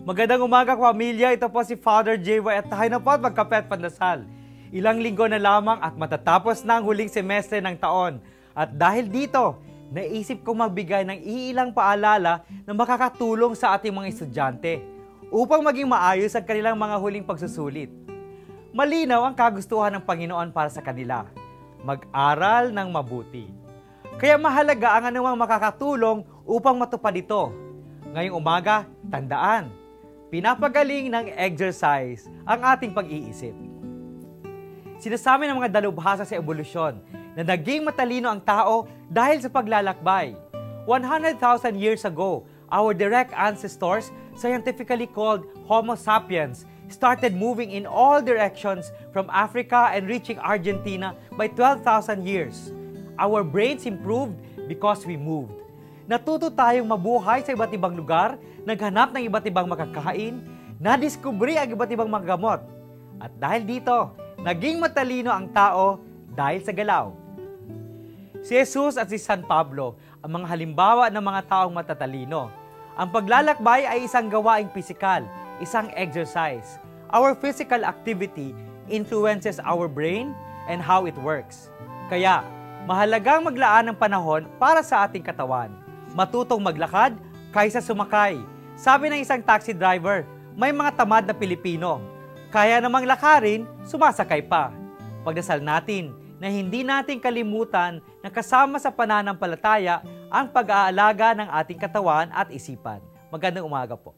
Magandang umaga pamilya, ito po si Father JY at tayo na po at magkape at pandasal. Ilang linggo na lamang at matatapos na ang huling semestre ng taon. At dahil dito, naisip kong magbigay ng iilang paalala na makakatulong sa ating mga estudyante upang maging maayos ang kanilang mga huling pagsusulit. Malinaw ang kagustuhan ng Panginoon para sa kanila. Mag-aral ng mabuti. Kaya mahalaga ang anumang makakatulong upang matupad ito. Ngayong umaga, tandaan, pinapagaling ng exercise ang ating pag-iisip. Sinasabi ng mga dalubhasa sa ebolusyon na naging matalino ang tao dahil sa paglalakbay. 100,000 years ago, our direct ancestors, scientifically called Homo sapiens, started moving in all directions from Africa and reaching Argentina by 12,000 years. Our brains improved because we moved. Natuto tayong mabuhay sa iba't ibang lugar, naghanap ng iba't ibang makakain, nadiskubre ang iba't ibang mga gamot. At dahil dito, naging matalino ang tao dahil sa galaw. Si Jesus at si San Pablo, ang mga halimbawa ng mga taong matatalino. Ang paglalakbay ay isang gawaing pisikal, isang exercise. Our physical activity influences our brain and how it works. Kaya, mahalagang maglaan ng panahon para sa ating katawan. Matutong maglakad kaysa sumakay. Sabi ng isang taxi driver, may mga tamad na Pilipino. Kaya namang lakarin, sumasakay pa. Pagdasal natin na hindi natin kalimutan na kasama sa pananampalataya ang pag-aalaga ng ating katawan at isipan. Magandang umaga po.